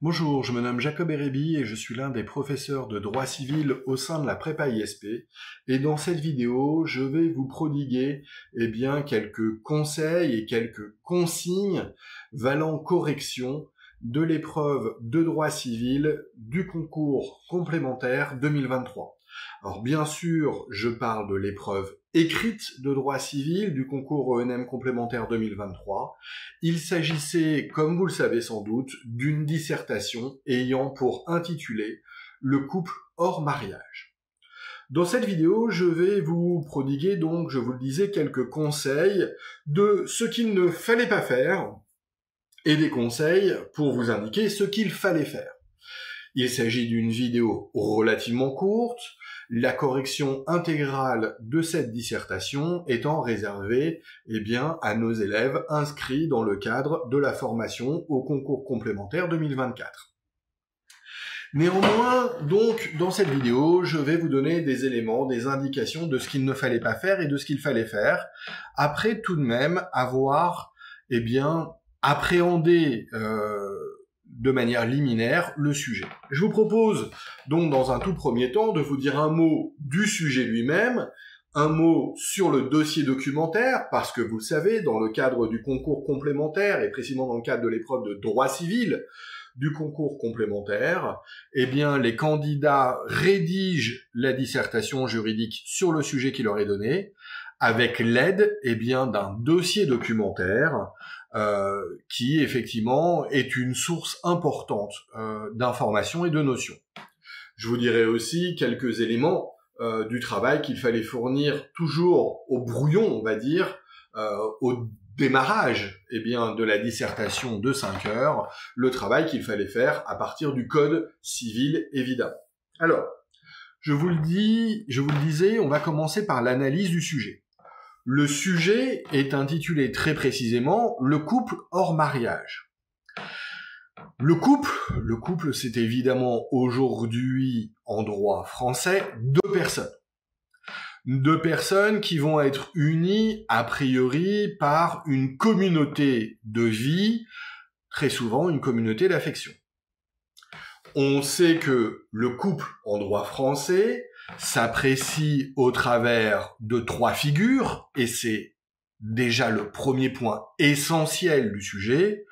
Bonjour, je me nomme Jacob Erebi et je suis l'un des professeurs de droit civil au sein de la prépa ISP. Et dans cette vidéo, je vais vous prodiguer quelques conseils et quelques consignes valant correction de l'épreuve de droit civil du concours complémentaire 2023. Alors bien sûr, je parle de l'épreuve écrite de droit civil du concours ENM complémentaire 2023. Il s'agissait, comme vous le savez sans doute, d'une dissertation ayant pour intitulé « Le couple hors mariage ». Dans cette vidéo, je vais vous prodiguer donc, je vous le disais, quelques conseils de ce qu'il ne fallait pas faire et des conseils pour vous indiquer ce qu'il fallait faire. Il s'agit d'une vidéo relativement courte, la correction intégrale de cette dissertation étant réservée à nos élèves inscrits dans le cadre de la formation au concours complémentaire 2024. Néanmoins, donc, dans cette vidéo, je vais vous donner des éléments, des indications de ce qu'il ne fallait pas faire et de ce qu'il fallait faire, après tout de même avoir, appréhendé de manière liminaire le sujet. Je vous propose donc dans un tout premier temps de vous dire un mot du sujet lui-même, un mot sur le dossier documentaire, parce que vous le savez, dans le cadre du concours complémentaire, et précisément dans le cadre de l'épreuve de droit civil du concours complémentaire, les candidats rédigent la dissertation juridique sur le sujet qui leur est donné, avec l'aide d'un dossier documentaire qui effectivement est une source importante d'informations et de notions. Je vous dirai aussi quelques éléments du travail qu'il fallait fournir toujours au brouillon, on va dire, au démarrage de la dissertation de 5 heures, le travail qu'il fallait faire à partir du code civil évidemment. Alors, je vous le disais, on va commencer par l'analyse du sujet. Le sujet est intitulé très précisément « Le couple hors mariage ». Le couple, c'est évidemment aujourd'hui en droit français deux personnes. Deux personnes qui vont être unies a priori par une communauté de vie, très souvent une communauté d'affection. On sait que le couple en droit français s'apprécie au travers de 3 figures, et c'est déjà le premier point essentiel du sujet.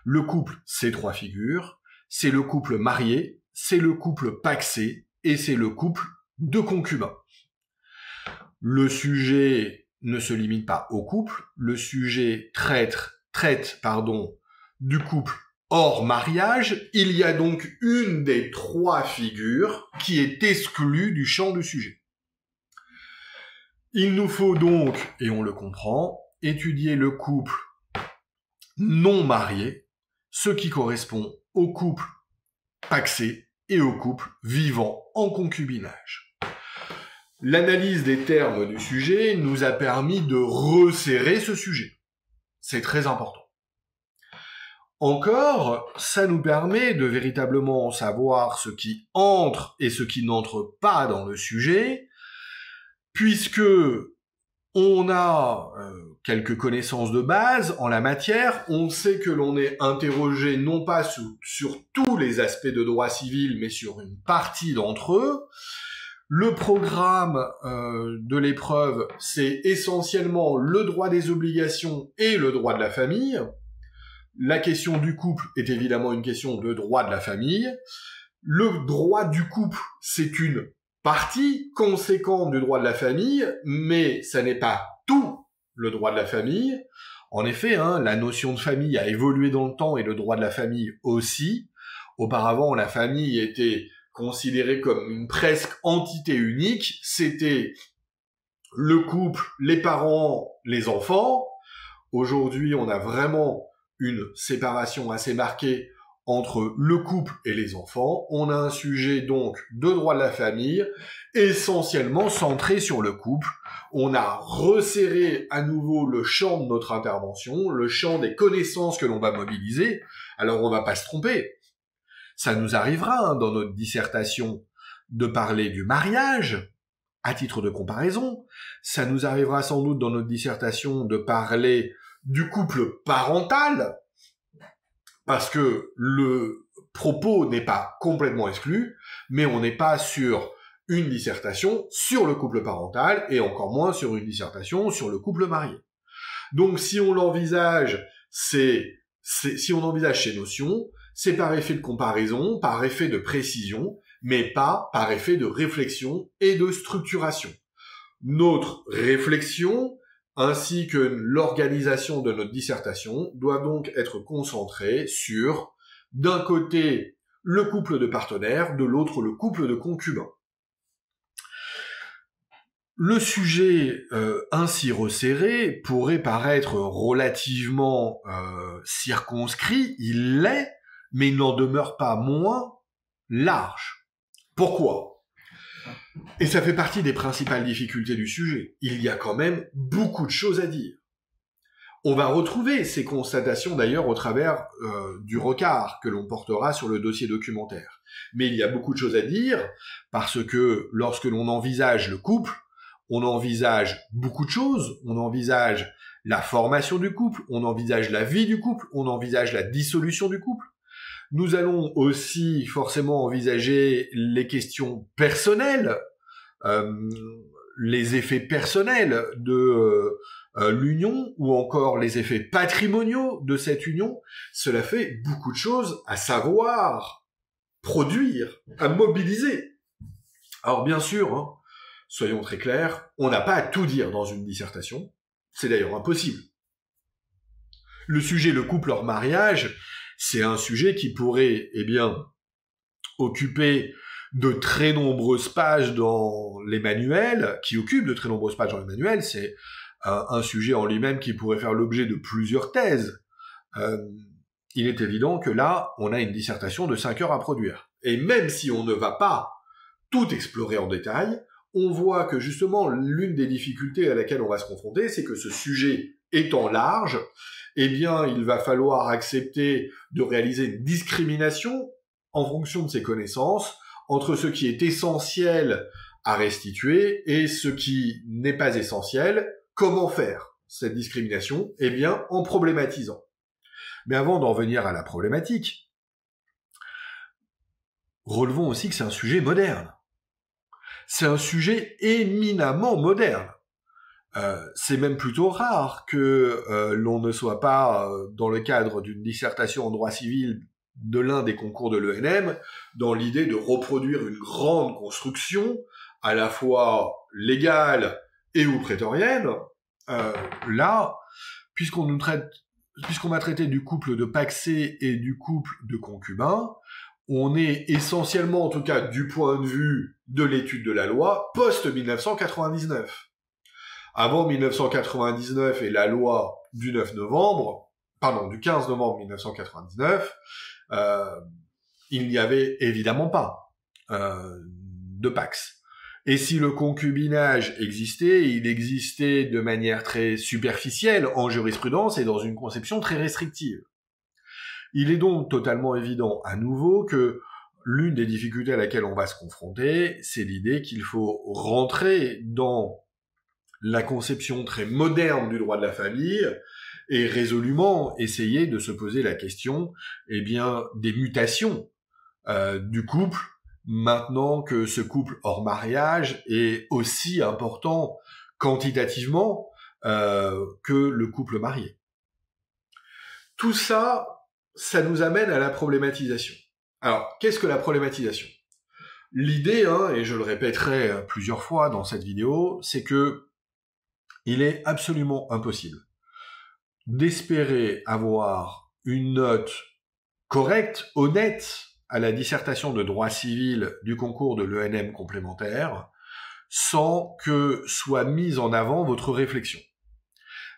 Le couple, c'est 3 figures, c'est le couple marié, c'est le couple pacsé, et c'est le couple de concubins. Le sujet ne se limite pas au couple, le sujet traite du couple hors mariage. Il y a donc une des 3 figures qui est exclue du champ du sujet. Il nous faut donc, et on le comprend, étudier le couple non marié, ce qui correspond au couple pacsé et au couple vivant en concubinage. L'analyse des termes du sujet nous a permis de resserrer ce sujet. C'est très important. Encore, ça nous permet de véritablement savoir ce qui entre et ce qui n'entre pas dans le sujet, puisque on a quelques connaissances de base en la matière. On sait que l'on est interrogé non pas sur tous les aspects de droit civil, mais sur une partie d'entre eux. Le programme de l'épreuve, c'est essentiellement le droit des obligations et le droit de la famille. La question du couple est évidemment une question de droit de la famille. Le droit du couple, c'est une partie conséquente du droit de la famille, mais ça n'est pas tout le droit de la famille. En effet, la notion de famille a évolué dans le temps et le droit de la famille aussi. Auparavant, la famille était considérée comme une presque entité unique. C'était le couple, les parents, les enfants. Aujourd'hui, on a vraiment une séparation assez marquée entre le couple et les enfants. On a un sujet donc de droit de la famille, essentiellement centré sur le couple. On a resserré à nouveau le champ de notre intervention, le champ des connaissances que l'on va mobiliser. Alors on va pas se tromper. Ça nous arrivera dans notre dissertation de parler du mariage, à titre de comparaison. Ça nous arrivera sans doute dans notre dissertation de parler du couple parental, parce que le propos n'est pas complètement exclu, mais on n'est pas sur une dissertation sur le couple parental et encore moins sur une dissertation sur le couple marié. Donc si on l'envisage, si on envisage ces notions, c'est par effet de comparaison, par effet de précision, mais pas par effet de réflexion et de structuration. Notre réflexion, ainsi que l'organisation de notre dissertation, doit donc être concentrée sur, d'un côté, le couple de partenaires, de l'autre, le couple de concubins. Le sujet ainsi resserré pourrait paraître relativement circonscrit, il l'est, mais il n'en demeure pas moins large. Pourquoi ? Et ça fait partie des principales difficultés du sujet. Il y a quand même beaucoup de choses à dire. On va retrouver ces constatations d'ailleurs au travers du regard que l'on portera sur le dossier documentaire. Mais il y a beaucoup de choses à dire parce que lorsque l'on envisage le couple, on envisage beaucoup de choses, on envisage la formation du couple, on envisage la vie du couple, on envisage la dissolution du couple. Nous allons aussi forcément envisager les questions personnelles, les effets personnels de l'union ou encore les effets patrimoniaux de cette union. Cela fait beaucoup de choses à savoir produire, à mobiliser. Alors bien sûr, hein, soyons très clairs, on n'a pas à tout dire dans une dissertation, c'est d'ailleurs impossible. Le sujet le couple hors mariage, c'est un sujet qui pourrait, occuper de très nombreuses pages dans les manuels, c'est un sujet en lui-même qui pourrait faire l'objet de plusieurs thèses. Il est évident que là, on a une dissertation de 5 heures à produire. Et même si on ne va pas tout explorer en détail, on voit que justement l'une des difficultés à laquelle on va se confronter, c'est que ce sujet étant large, il va falloir accepter de réaliser une discrimination en fonction de ses connaissances entre ce qui est essentiel à restituer et ce qui n'est pas essentiel. Comment faire cette discrimination ? En problématisant. Mais avant d'en venir à la problématique, relevons aussi que c'est un sujet moderne. C'est un sujet éminemment moderne. C'est même plutôt rare que l'on ne soit pas, dans le cadre d'une dissertation en droit civil de l'un des concours de l'ENM, dans l'idée de reproduire une grande construction, à la fois légale et ou prétorienne. Là, puisqu'on va traiter du couple de pacsés et du couple de concubins, on est essentiellement, en tout cas du point de vue de l'étude de la loi, post-1999. Avant 1999 et la loi du 15 novembre 1999, il n'y avait évidemment pas de pax. Et si le concubinage existait, il existait de manière très superficielle en jurisprudence et dans une conception très restrictive. Il est donc totalement évident à nouveau que l'une des difficultés à laquelle on va se confronter, c'est l'idée qu'il faut rentrer dans la conception très moderne du droit de la famille et résolument essayer de se poser la question des mutations du couple, maintenant que ce couple hors mariage est aussi important quantitativement que le couple marié. Tout ça, ça nous amène à la problématisation. Alors, qu'est-ce que la problématisation ? L'idée, et je le répéterai plusieurs fois dans cette vidéo, c'est que il est absolument impossible d'espérer avoir une note correcte, honnête, à la dissertation de droit civil du concours de l'ENM complémentaire, sans que soit mise en avant votre réflexion.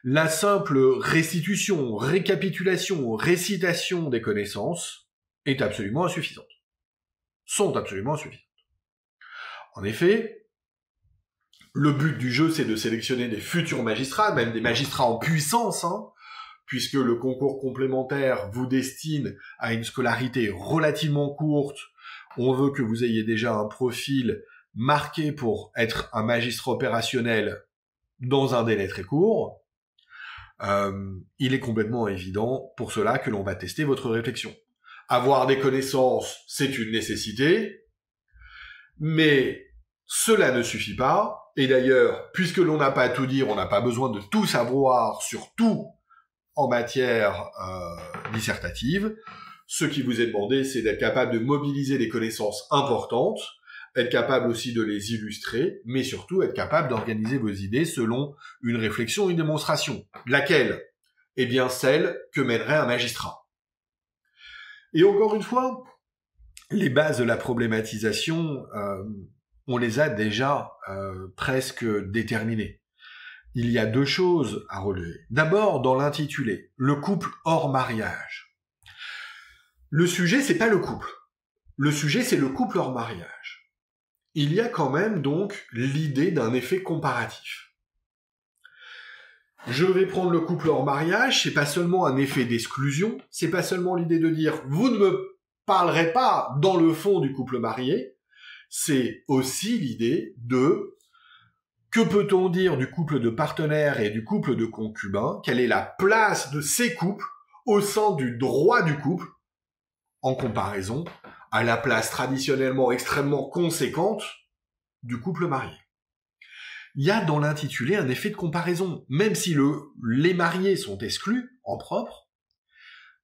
La simple restitution, récapitulation, récitation des connaissances est absolument insuffisante. Sont absolument insuffisantes. En effet, le but du jeu, c'est de sélectionner des futurs magistrats, même des magistrats en puissance, puisque le concours complémentaire vous destine à une scolarité relativement courte. On veut que vous ayez déjà un profil marqué pour être un magistrat opérationnel dans un délai très court. Il est complètement évident pour cela que l'on va tester votre réflexion. Avoir des connaissances, c'est une nécessité, mais cela ne suffit pas. Et d'ailleurs, puisque l'on n'a pas à tout dire, on n'a pas besoin de tout savoir sur tout en matière dissertative. Ce qui vous est demandé, c'est d'être capable de mobiliser des connaissances importantes, être capable aussi de les illustrer, mais surtout être capable d'organiser vos idées selon une réflexion, une démonstration. Laquelle ? Eh bien, celle que mènerait un magistrat. Et encore une fois, les bases de la problématisation, on les a déjà presque déterminées. Il y a deux choses à relever. D'abord, dans l'intitulé, le couple hors mariage. Le sujet, c'est pas le couple. Le sujet, c'est le couple hors mariage. Il y a quand même donc l'idée d'un effet comparatif. Je vais prendre le couple hors mariage, c'est pas seulement un effet d'exclusion, c'est pas seulement l'idée de dire vous ne me parlerez pas dans le fond du couple marié, c'est aussi l'idée de que peut-on dire du couple de partenaires et du couple de concubins, quelle est la place de ces couples au sein du droit du couple, en comparaison à la place traditionnellement extrêmement conséquente du couple marié. Il y a dans l'intitulé un effet de comparaison. Même si les mariés sont exclus en propre,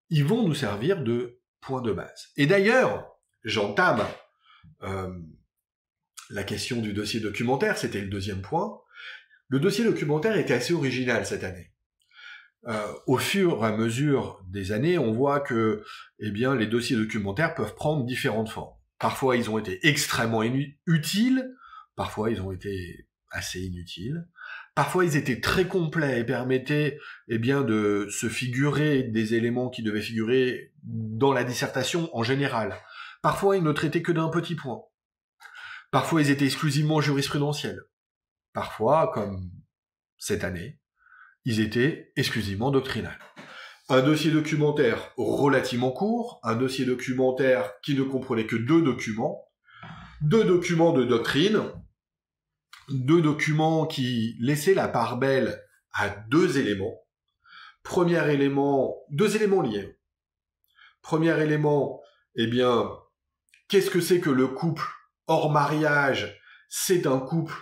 ils vont nous servir de point de base. Et d'ailleurs, j'entame la question du dossier documentaire, c'était le deuxième point. Le dossier documentaire était assez original cette année. Au fur et à mesure des années, on voit que les dossiers documentaires peuvent prendre différentes formes. Parfois, ils ont été extrêmement utiles, parfois, ils ont été assez inutiles. Parfois, ils étaient très complets et permettaient de se figurer des éléments qui devaient figurer dans la dissertation en général. Parfois, ils ne traitaient que d'un petit point. Parfois, ils étaient exclusivement jurisprudentiels. Parfois, comme cette année, ils étaient exclusivement doctrinales. Un dossier documentaire relativement court, un dossier documentaire qui ne comprenait que deux documents de doctrine, deux documents qui laissaient la part belle à deux éléments. Deux éléments liés. Premier élément, qu'est-ce que c'est que le couple hors mariage ? C'est un couple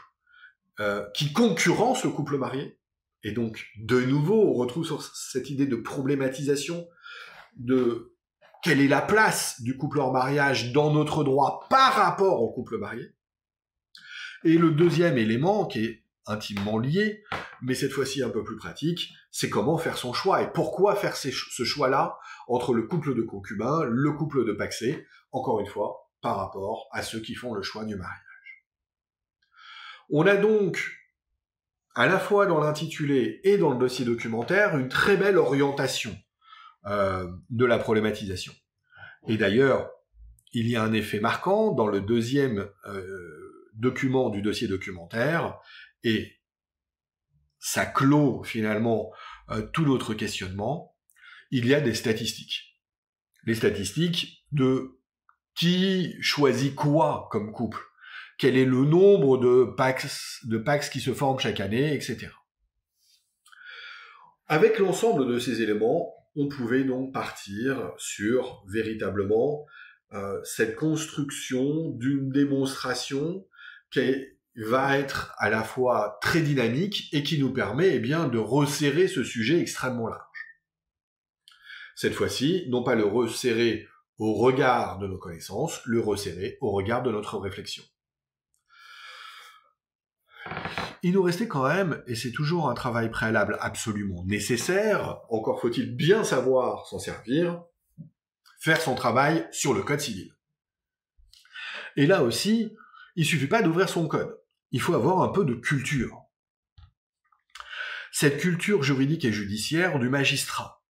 qui concurrence le couple marié. Et donc, de nouveau, on retrouve sur cette idée de problématisation de quelle est la place du couple hors mariage dans notre droit par rapport au couple marié. Et le deuxième élément, qui est intimement lié, mais cette fois-ci un peu plus pratique, c'est comment faire son choix et pourquoi faire ce choix-là entre le couple de concubins, le couple de pacsés, encore une fois, par rapport à ceux qui font le choix du mariage. On a donc, à la fois dans l'intitulé et dans le dossier documentaire, une très belle orientation de la problématisation. Et d'ailleurs, il y a un effet marquant dans le deuxième document du dossier documentaire, et ça clôt finalement tout notre questionnement, il y a des statistiques. Les statistiques de qui choisit quoi comme couple, quel est le nombre de PACS qui se forment chaque année, etc. Avec l'ensemble de ces éléments, on pouvait donc partir sur véritablement cette construction d'une démonstration qui va être à la fois très dynamique et qui nous permet de resserrer ce sujet extrêmement large. Cette fois-ci, non pas le resserrer au regard de nos connaissances, le resserrer au regard de notre réflexion. Il nous restait quand même, et c'est toujours un travail préalable absolument nécessaire, encore faut-il bien savoir s'en servir, faire son travail sur le code civil. Et là aussi, il suffit pas d'ouvrir son code. Il faut avoir un peu de culture. Cette culture juridique et judiciaire du magistrat.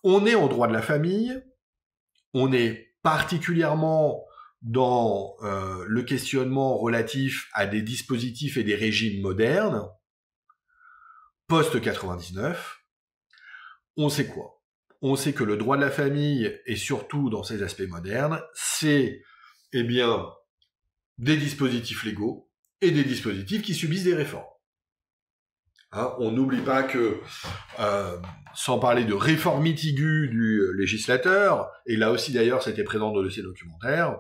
On est en droit de la famille, on est particulièrement dans le questionnement relatif à des dispositifs et des régimes modernes, post-99, on sait quoi ? On sait que le droit de la famille, et surtout dans ses aspects modernes, c'est des dispositifs légaux et des dispositifs qui subissent des réformes. On n'oublie pas que, sans parler de réforme aiguë du législateur, et là aussi d'ailleurs c'était présent dans le dossier documentaire,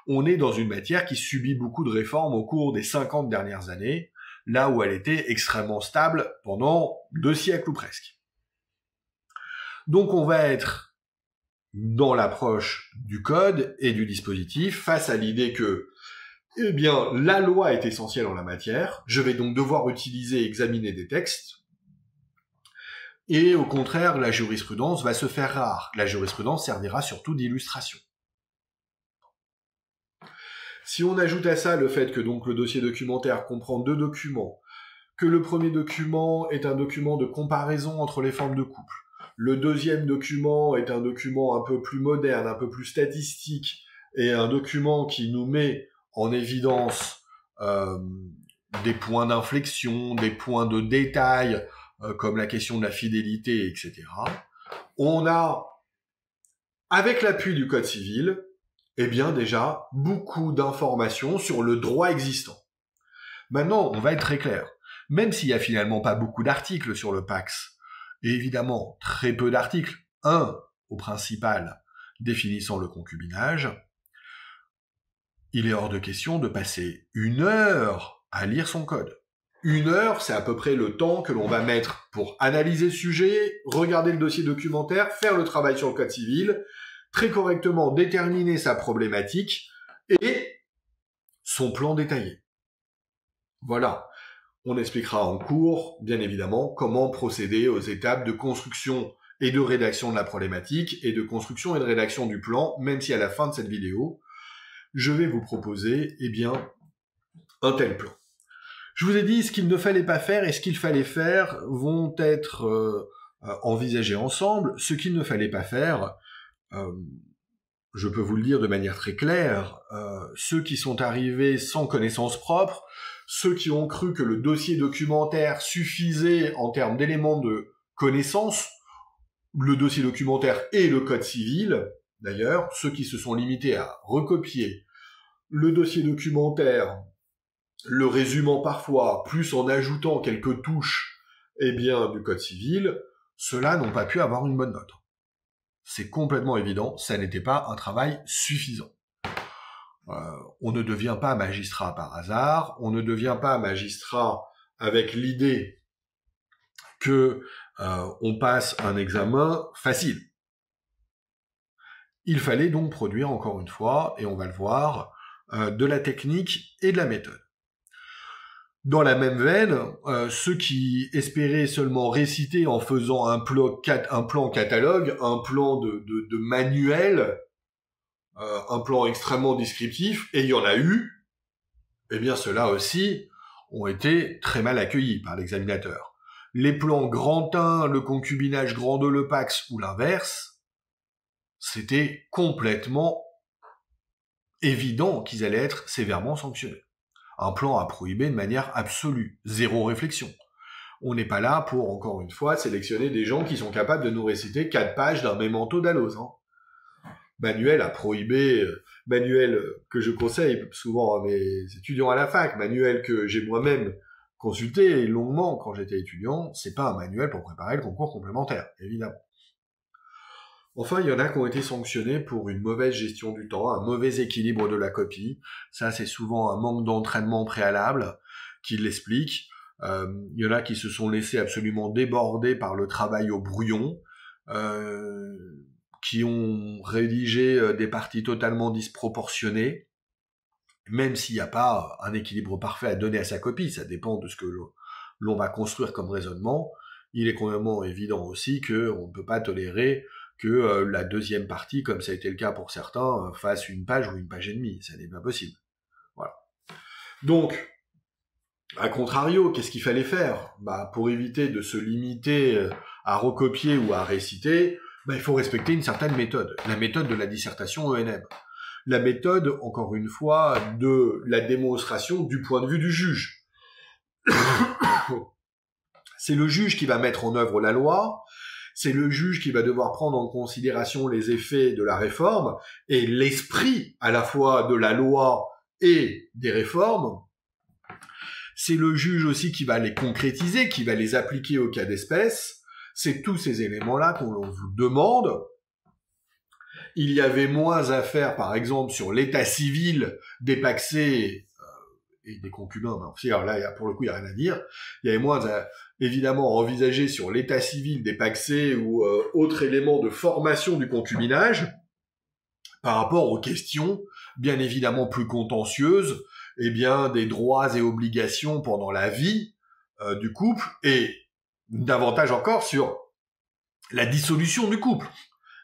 on est dans une matière qui subit beaucoup de réformes au cours des 50 dernières années, là où elle était extrêmement stable pendant 2 siècles ou presque. Donc on va être dans l'approche du code et du dispositif face à l'idée que, eh bien, la loi est essentielle en la matière, je vais donc devoir utiliser et examiner des textes, et au contraire, la jurisprudence va se faire rare. La jurisprudence servira surtout d'illustration. Si on ajoute à ça le fait que donc le dossier documentaire comprend 2 documents, que le premier document est un document de comparaison entre les formes de couple, le deuxième document est un document un peu plus moderne, un peu plus statistique, et un document qui nous met en évidence des points d'inflexion, des points de détail, comme la question de la fidélité, etc. On a, avec l'appui du Code civil, eh bien déjà, beaucoup d'informations sur le droit existant. Maintenant, on va être très clair. Même s'il n'y a finalement pas beaucoup d'articles sur le PACS, et évidemment très peu d'articles, un au principal définissant le concubinage, il est hors de question de passer 1 heure à lire son code. 1 heure, c'est à peu près le temps que l'on va mettre pour analyser le sujet, regarder le dossier documentaire, faire le travail sur le Code civil, très correctement déterminer sa problématique et son plan détaillé. Voilà. On expliquera en cours, bien évidemment, comment procéder aux étapes de construction et de rédaction de la problématique et de construction et de rédaction du plan, même si à la fin de cette vidéo, je vais vous proposer, eh bien, un tel plan. Je vous ai dit, ce qu'il ne fallait pas faire et ce qu'il fallait faire vont être envisagés ensemble. Ce qu'il ne fallait pas faire, je peux vous le dire de manière très claire, ceux qui sont arrivés sans connaissance propre, ceux qui ont cru que le dossier documentaire suffisait en termes d'éléments de connaissance, le dossier documentaire et le Code civil, d'ailleurs, ceux qui se sont limités à recopier le dossier documentaire, le résumant parfois, plus en ajoutant quelques touches, eh bien, du Code civil, ceux-là n'ont pas pu avoir une bonne note. C'est complètement évident, ça n'était pas un travail suffisant. On ne devient pas magistrat par hasard, on ne devient pas magistrat avec l'idée que on passe un examen facile. Il fallait donc produire, encore une fois, et on va le voir, de la technique et de la méthode. Dans la même veine, ceux qui espéraient seulement réciter en faisant un plan catalogue, un plan de manuel, un plan extrêmement descriptif, et il y en a eu, eh bien ceux-là aussi ont été très mal accueillis par l'examinateur. Les plans grand 1, le concubinage grand 2, le PACS ou l'inverse, c'était complètement évident qu'ils allaient être sévèrement sanctionnés. Un plan à prohiber de manière absolue, zéro réflexion. On n'est pas là pour, encore une fois, sélectionner des gens qui sont capables de nous réciter 4 pages d'un mémento d'Alloz. Manuel à prohiber, manuel que je conseille souvent à mes étudiants à la fac, manuel que j'ai moi-même consulté longuement quand j'étais étudiant, c'est pas un manuel pour préparer le concours complémentaire, évidemment. Enfin, il y en a qui ont été sanctionnés pour une mauvaise gestion du temps, un mauvais équilibre de la copie. Ça, c'est souvent un manque d'entraînement préalable qui l'explique. Il y en a qui se sont laissés absolument déborder par le travail au brouillon, qui ont rédigé des parties totalement disproportionnées, même s'il n'y a pas un équilibre parfait à donner à sa copie, ça dépend de ce que l'on va construire comme raisonnement. Il est complètement évident aussi qu'on ne peut pas tolérer que la deuxième partie, comme ça a été le cas pour certains, fasse 1 page ou 1 page et demie. Ça n'est pas possible. Voilà. Donc, à contrario, qu'est-ce qu'il fallait faire ? Pour éviter de se limiter à recopier ou à réciter, il faut respecter une certaine méthode. La méthode de la dissertation ENM. La méthode, encore une fois, de la démonstration du point de vue du juge. C'est le juge qui va mettre en œuvre la loi, c'est le juge qui va devoir prendre en considération les effets de la réforme et l'esprit à la fois de la loi et des réformes. c'est le juge aussi qui va les concrétiser, qui va les appliquer au cas d'espèce. C'est tous ces éléments-là qu'on vous demande. Il y avait moins à faire, par exemple, sur l'état civil des pacsés et des concubins. Alors là, pour le coup, il n'y a rien à dire. Il y avait moins à, évidemment, envisager sur l'état civil des pacsés ou autres éléments de formation du concubinage par rapport aux questions, bien évidemment plus contentieuses, eh bien, des droits et obligations pendant la vie du couple, et davantage encore sur la dissolution du couple,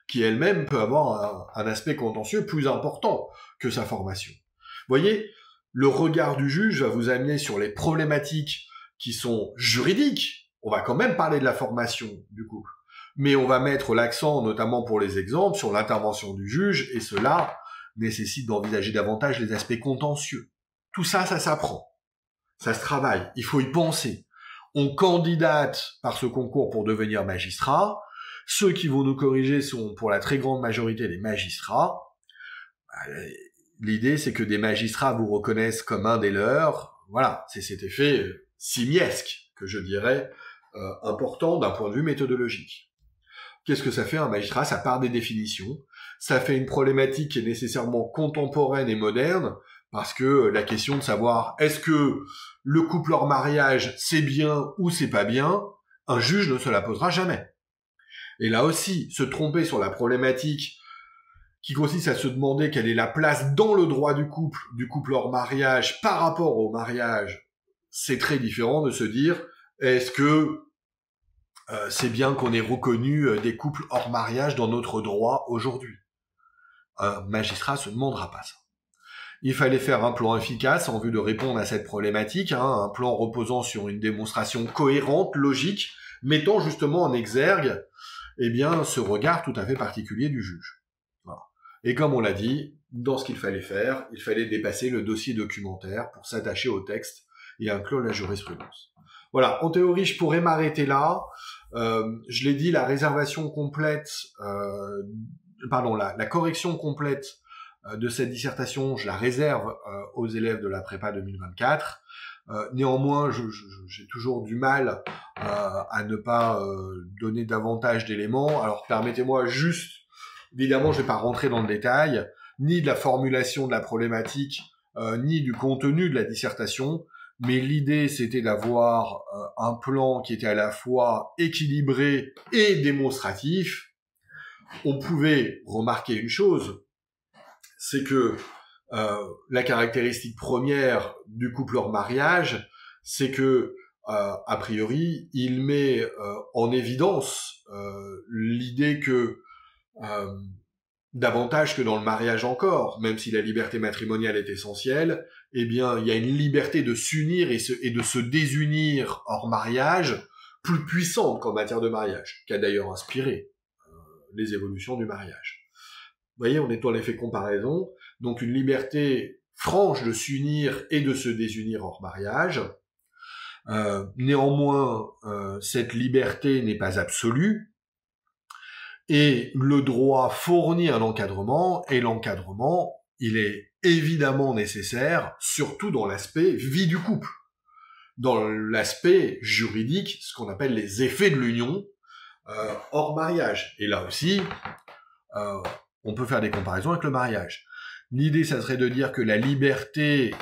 qui elle-même peut avoir un aspect contentieux plus important que sa formation. Vous voyez, le regard du juge va vous amener sur les problématiques qui sont juridiques. On va quand même parler de la formation du couple, mais on va mettre l'accent, notamment pour les exemples, sur l'intervention du juge, et cela nécessite d'envisager davantage les aspects contentieux. Tout ça, ça s'apprend. Ça se travaille. Il faut y penser. On candidate par ce concours pour devenir magistrat. Ceux qui vont nous corriger sont, pour la très grande majorité, des magistrats. L'idée, c'est que des magistrats vous reconnaissent comme un des leurs. Voilà, c'est cet effet simiesque, que je dirais, important d'un point de vue méthodologique. Qu'est-ce que ça fait un magistrat? Ça part des définitions. Ça fait une problématique qui est nécessairement contemporaine et moderne, parce que la question de savoir est-ce que le couple hors mariage c'est bien ou c'est pas bien, un juge ne se la posera jamais. Et là aussi, se tromper sur la problématique qui consiste à se demander quelle est la place dans le droit du couple hors mariage par rapport au mariage, c'est très différent de se dire est-ce que c'est bien qu'on ait reconnu des couples hors mariage dans notre droit aujourd'hui. Un magistrat se demandera pas ça. Il fallait faire un plan efficace en vue de répondre à cette problématique, un plan reposant sur une démonstration cohérente, logique, mettant justement en exergue eh bien, ce regard tout à fait particulier du juge. Voilà. Et comme on l'a dit, dans ce qu'il fallait faire, il fallait dépasser le dossier documentaire pour s'attacher au texte et inclure la jurisprudence. Voilà, en théorie, je pourrais m'arrêter là. Je l'ai dit, la réservation complète, la correction complète de cette dissertation, je la réserve aux élèves de la prépa 2024. Néanmoins, j'ai toujours du mal à ne pas donner davantage d'éléments. Alors, permettez-moi juste, évidemment, je ne vais pas rentrer dans le détail, ni de la formulation de la problématique, ni du contenu de la dissertation, mais l'idée, c'était d'avoir un plan qui était à la fois équilibré et démonstratif. On pouvait remarquer une chose, c'est que la caractéristique première du couple hors mariage, c'est que, a priori, il met en évidence l'idée que, davantage que dans le mariage encore, même si la liberté matrimoniale est essentielle, eh bien, il y a une liberté de s'unir et de se désunir hors mariage plus puissante qu'en matière de mariage, qui a d'ailleurs inspiré les évolutions du mariage. Vous voyez, on est dans l'effet comparaison, donc une liberté franche de s'unir et de se désunir hors mariage. Néanmoins, cette liberté n'est pas absolue, et le droit fournit un encadrement, et l'encadrement, il est évidemment nécessaire, surtout dans l'aspect vie du couple. Dans l'aspect juridique, ce qu'on appelle les effets de l'union hors mariage. Et là aussi, on peut faire des comparaisons avec le mariage. L'idée, ça serait de dire que la liberté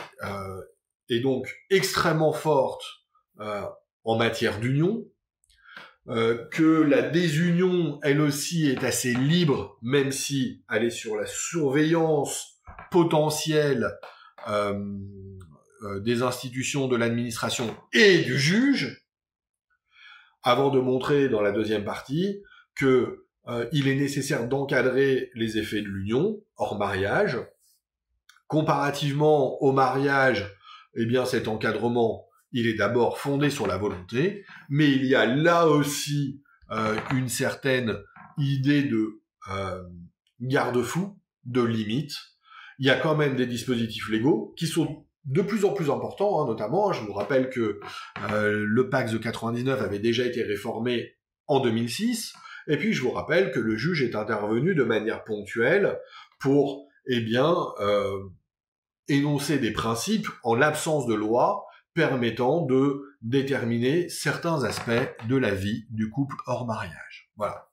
est donc extrêmement forte en matière d'union, que la désunion, elle aussi, est assez libre, même si elle est sur la surveillance potentielle des institutions de l'administration et du juge, avant de montrer dans la deuxième partie que il est nécessaire d'encadrer les effets de l'union hors mariage. Comparativement au mariage, eh bien cet encadrement, il est d'abord fondé sur la volonté, mais il y a là aussi une certaine idée de garde-fou, de limite. Il y a quand même des dispositifs légaux qui sont de plus en plus importants, notamment, je vous rappelle que le Pacs de 99 avait déjà été réformé en 2006, et puis je vous rappelle que le juge est intervenu de manière ponctuelle pour, énoncer des principes en l'absence de loi permettant de déterminer certains aspects de la vie du couple hors mariage. Voilà.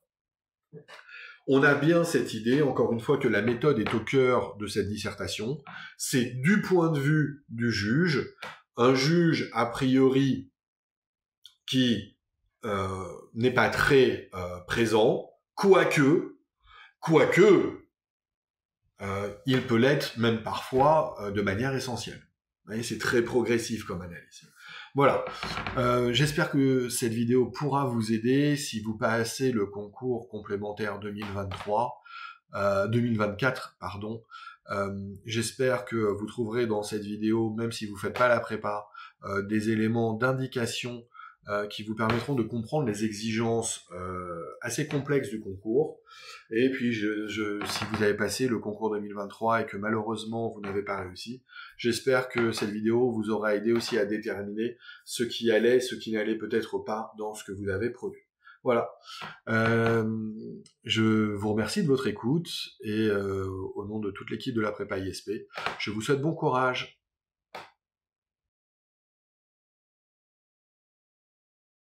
On a bien cette idée, encore une fois, que la méthode est au cœur de cette dissertation. C'est du point de vue du juge, un juge a priori qui n'est pas très présent, quoique il peut l'être même parfois de manière essentielle. Vous voyez, c'est très progressif comme analyse. Voilà. J'espère que cette vidéo pourra vous aider si vous passez le concours complémentaire 2024, pardon. J'espère que vous trouverez dans cette vidéo, même si vous faites pas la prépa, des éléments d'indication qui vous permettront de comprendre les exigences assez complexes du concours. Et puis, si vous avez passé le concours 2023 et que malheureusement vous n'avez pas réussi, j'espère que cette vidéo vous aura aidé aussi à déterminer ce qui allait, ce qui n'allait peut-être pas dans ce que vous avez produit. Voilà. Je vous remercie de votre écoute et au nom de toute l'équipe de la prépa ISP, je vous souhaite bon courage.